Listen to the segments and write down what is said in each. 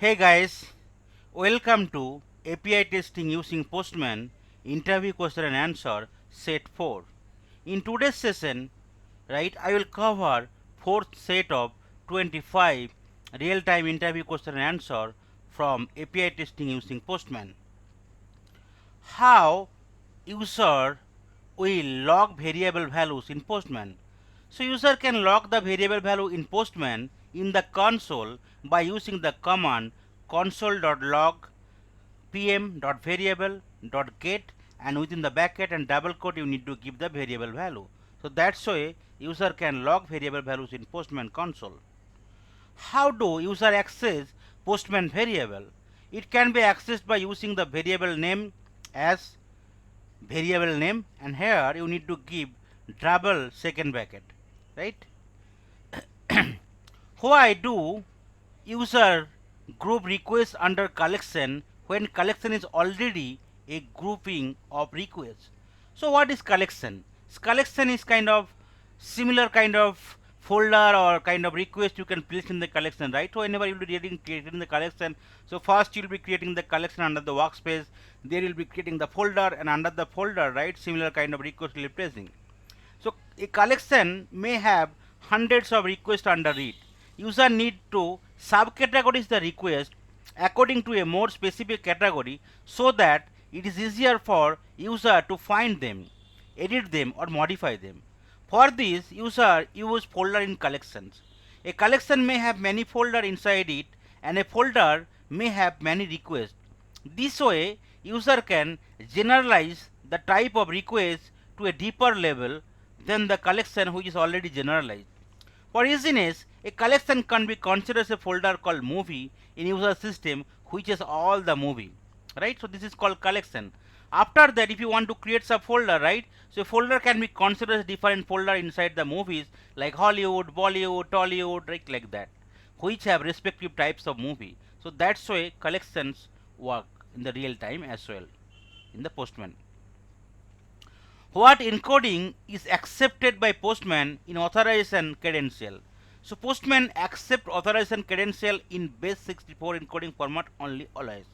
Hey guys, welcome to API testing using Postman interview question and answer set 4. In today's session, I will cover fourth set of 25 real-time interview question and answer from API testing using Postman. How user will log variable values in Postman. So user can log the variable value in Postman in the console by using the command console.log pm.variable.get, and within the bracket and double quote you need to give the variable value. So that's why user can log variable values in Postman console. How do user access Postman variable? It can be accessed by using the variable name as variable name, and here you need to give double second bracket, right? Why do user group request under collection when collection is already a grouping of requests? So what is collection? Collection is kind of similar kind of folder or kind of request you can place in the collection, right? So whenever you will be creating the collection, so first you will be creating the collection under the workspace, there you will be creating the folder, and under the folder, right, similar kind of request will be placing. So a collection may have hundreds of requests under it. User need to subcategorize the request according to a more specific category so that it is easier for user to find them, edit them or modify them. For this, user use folder in collections. A collection may have many folders inside it, and a folder may have many requests. This way, user can generalize the type of request to a deeper level than the collection which is already generalized. For easiness, a collection can be considered as a folder called movie in user system which is all the movie, right? So this is called collection. After that, if you want to create some folder, right, so a folder can be considered as different folder inside the movies like Hollywood, Bollywood, Tollywood, right, like that, which have respective types of movie. So that's why collections work in the real time as well in the Postman. What encoding is accepted by Postman in authorization credential? So Postman accept authorization credential in base 64 encoding format only always.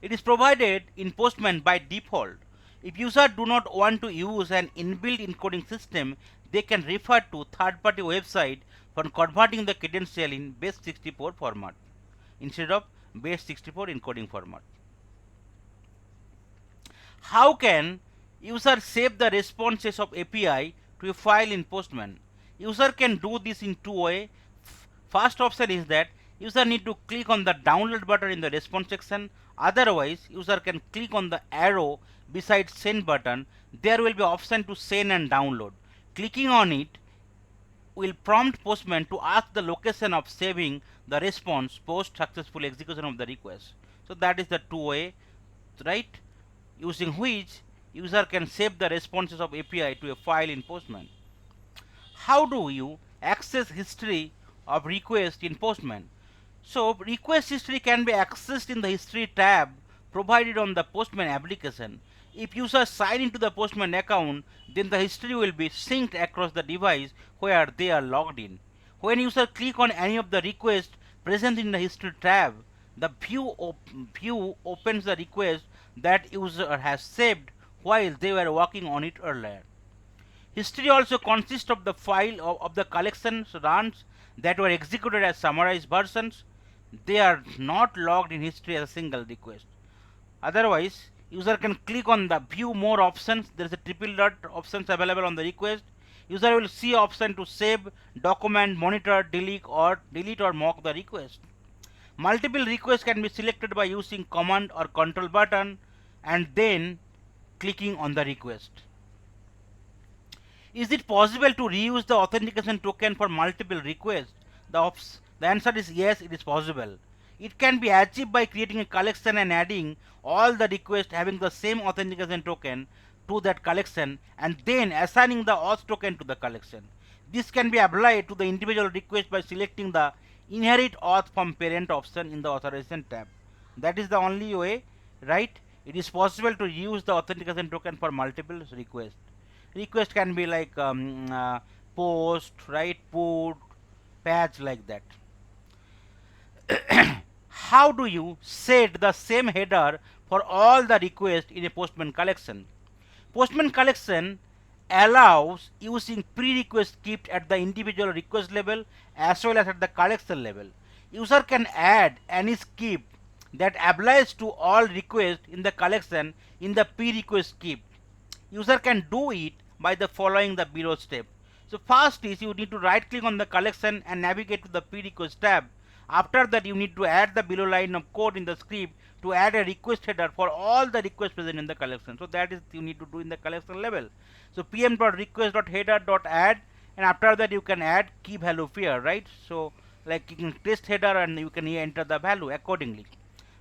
It is provided in Postman by default. If users do not want to use an inbuilt encoding system, they can refer to third-party website for converting the credential in base 64 format instead of base 64 encoding format. How can user save the responses of API to a file in Postman? User can do this in two ways. First option is that user need to click on the download button in the response section. Otherwise, user can click on the arrow beside send button. There will be option to send and download. Clicking on it will prompt Postman to ask the location of saving the response post successful execution of the request. So that is the two way, right, using which user can save the responses of API to a file in Postman. How do you access history of request in Postman? So request history can be accessed in the history tab provided on the Postman application. If users sign into the Postman account, then the history will be synced across the device where they are logged in. When user click on any of the requests present in the history tab, the view opens the request that user has saved while they were working on it earlier. History also consists of the file of the collections runs that were executed as summarized versions. They are not logged in history as a single request. Otherwise, user can click on the view more options. There is a triple dot options available on the request. User will see option to save, document, monitor, delete or mock the request. Multiple requests can be selected by using command or control button and then clicking on the request. Is it possible to reuse the authentication token for multiple requests? The answer is yes, it is possible. It can be achieved by creating a collection and adding all the requests having the same authentication token to that collection and then assigning the auth token to the collection. This can be applied to the individual request by selecting the inherit auth from parent option in the authorization tab. That is the only way, right? It is possible to use the authentication token for multiple requests. Request can be like post, right, put, patch, like that. how do you set the same header for all the requests in a Postman collection? Postman collection allows using pre-request kept at the individual request level as well as at the collection level. User can add any skip that applies to all requests in the collection in the pre-request keep. User can do it by the following the below step. So first is you need to right click on the collection and navigate to the pre-request tab. After that you need to add the below line of code in the script to add a request header for all the requests present in the collection. So that is you need to do in the collection level. So pm.request.header.add, and after that you can add key value pair, right? So like you can test header and you can enter the value accordingly.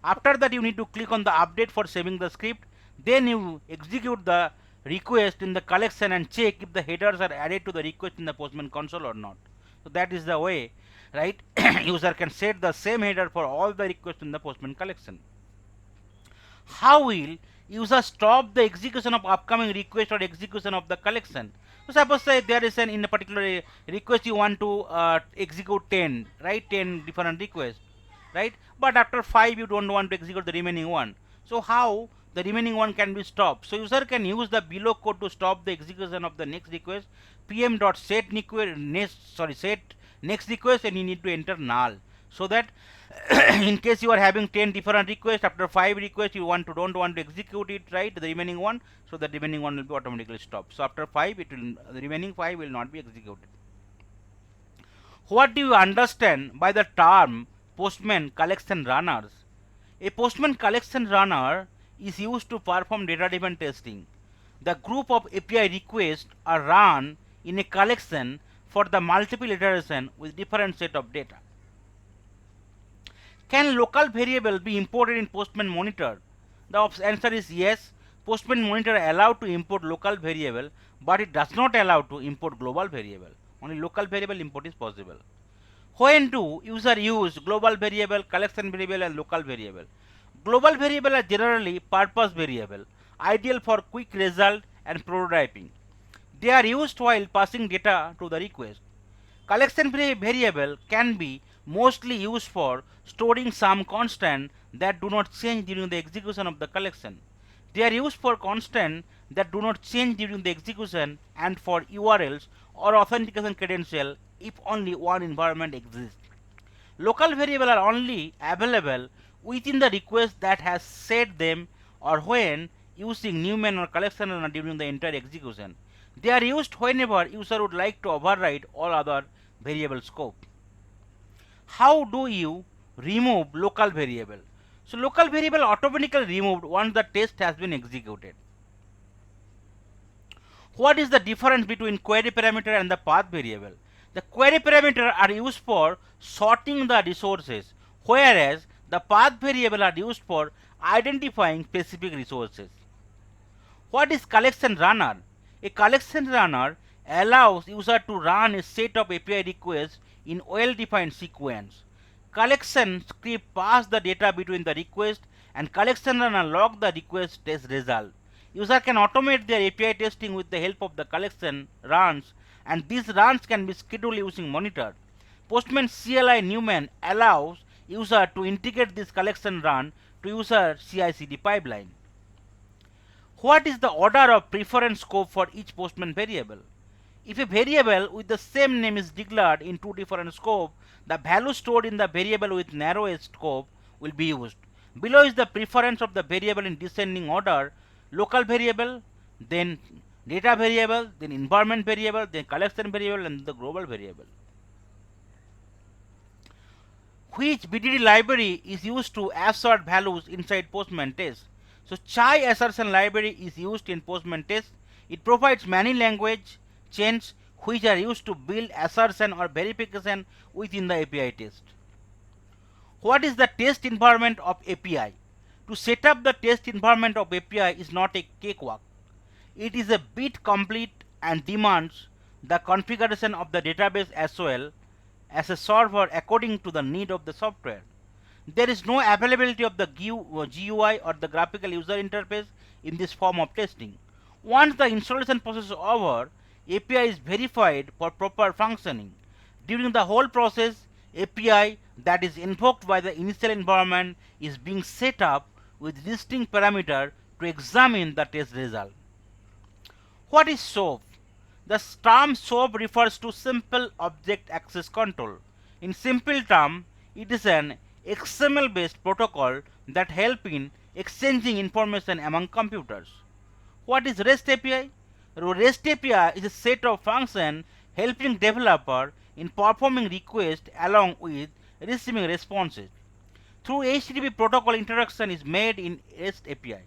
After that you need to click on the update for saving the script. Then you execute the request in the collection and check if the headers are added to the request in the Postman console or not. So that is the way, right? User can set the same header for all the requests in the Postman collection. How will user stop the execution of upcoming request or execution of the collection? So suppose say there is an in a particular request you want to execute 10, right? 10 different requests, right? But after 5 you don't want to execute the remaining one. So how the remaining one can be stopped? So user can use the below code to stop the execution of the next request. pm.set next request, and you need to enter null, so that in case you are having 10 different requests, after 5 requests you don't want to execute it, right, the remaining one, so the remaining one will be automatically stopped. So after 5 the remaining 5 will not be executed. What do you understand by the term Postman collection runners? A Postman collection runner is used to perform data-driven testing. The group of API requests are run in a collection for the multiple iteration with different set of data. Can local variable be imported in Postman Monitor? The answer is yes. Postman Monitor allows to import local variable, but it does not allow to import global variable. Only local variable import is possible. When do user use global variable, collection variable, and local variable? Global variable are generally purpose variable, ideal for quick result and prototyping. They are used while passing data to the request. Collection variable can be mostly used for storing some constant that do not change during the execution of the collection. They are used for constant that do not change during the execution and for URLs or authentication credential if only one environment exists. Local variables are only available within the request that has set them or when using Newman or collection runner during the entire execution. They are used whenever user would like to override all other variable scope. How do you remove local variable? So local variable automatically removed once the test has been executed. What is the difference between query parameter and the path variable? The query parameter are used for sorting the resources, whereas the path variable are used for identifying specific resources. What is collection runner? A collection runner allows user to run a set of API requests in well-defined sequence. Collection script pass the data between the request and collection runner log the request test result. User can automate their API testing with the help of the collection runs, and these runs can be scheduled using monitor. Postman CLI Newman allows user to integrate this collection run to user CI/CD pipeline. What is the order of preference scope for each Postman variable? If a variable with the same name is declared in two different scopes, the value stored in the variable with narrowest scope will be used. Below is the preference of the variable in descending order: local variable, then data variable, then environment variable, then collection variable, and the global variable. Which BDD library is used to assert values inside Postman test? So Chai assertion library is used in Postman test. It provides many language chains which are used to build assertion or verification within the API test. What is the test environment of API? To set up the test environment of API is not a cakewalk. It is a bit complete and demands the configuration of the database as well as a server according to the need of the software. There is no availability of the GUI or the graphical user interface in this form of testing. Once the installation process is over, API is verified for proper functioning. During the whole process, API that is invoked by the initial environment is being set up with distinct parameter to examine the test result. What is SOAP? The term SOAP refers to simple object access control. In simple term, it is an XML based protocol that help in exchanging information among computers. What is REST API? REST API is a set of functions helping developer in performing requests along with receiving responses. Through HTTP protocol interaction is made in REST API.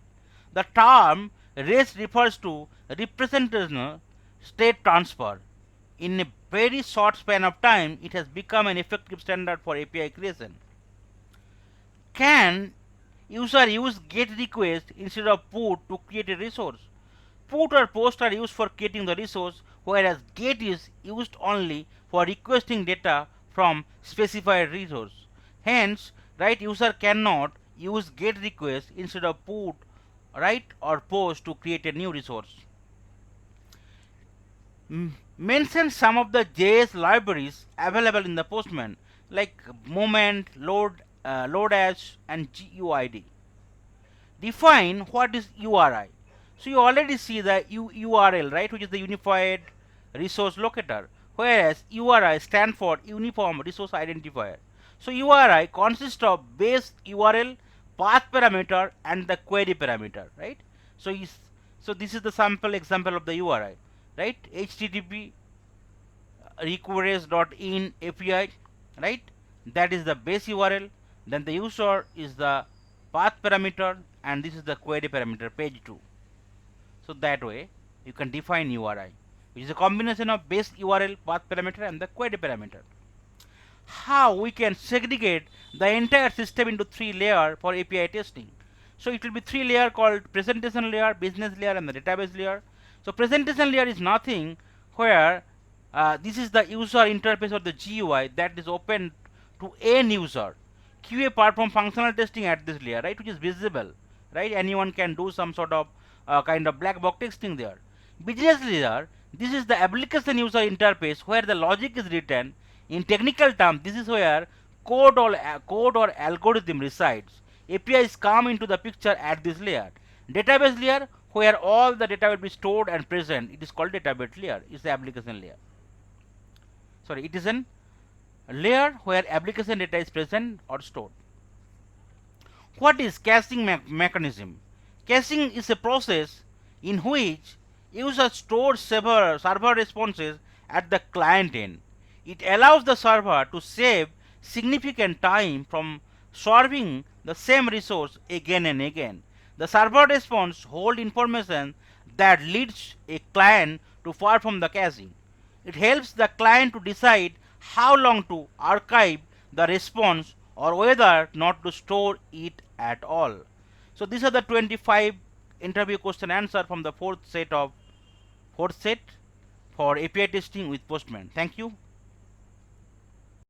The term REST refers to representational state transfer. In a very short span of time, it has become an effective standard for API creation. Can user use GET request instead of PUT to create a resource? PUT or POST are used for creating the resource, whereas GET is used only for requesting data from specified resource. Hence, user cannot use GET request instead of PUT, or POST to create a new resource. Mention some of the JS libraries available in the Postman, like Moment, Lodash, and GUID. Define what is URI. So you already see the URL, which is the Unified Resource Locator, whereas URI stand for Uniform Resource Identifier. So URI consists of base URL, path parameter, and the query parameter, right? So this is the sample example of the URI, right? HTTP request.in API, right? That is the base URL. Then the user is the path parameter, and this is the query parameter, page 2. So that way you can define URI, which is a combination of base URL, path parameter, and the query parameter. How we can segregate the entire system into 3 layers for API testing. So it will be 3 layers called presentation layer, business layer, and the database layer. So presentation layer is nothing where this is the user interface or the GUI that is open to any user. QA perform functional testing at this layer, which is visible, Anyone can do some sort of kind of black box testing there. Business layer, this is the application user interface where the logic is written. In technical terms, this is where code or algorithm resides. APIs come into the picture at this layer. Database layer, where all the data will be stored and present, it is called database layer. It's the application layer. Sorry, it is an layer where application data is present or stored. What is caching mechanism? Caching is a process in which user stores server responses at the client end. It allows the server to save significant time from serving the same resource again and again. The server response hold information that leads a client to perform the caching. It helps the client to decide how long to archive the response or whether not to store it at all. So these are the 25 interview question answer from the fourth set for API testing with Postman. Thank you.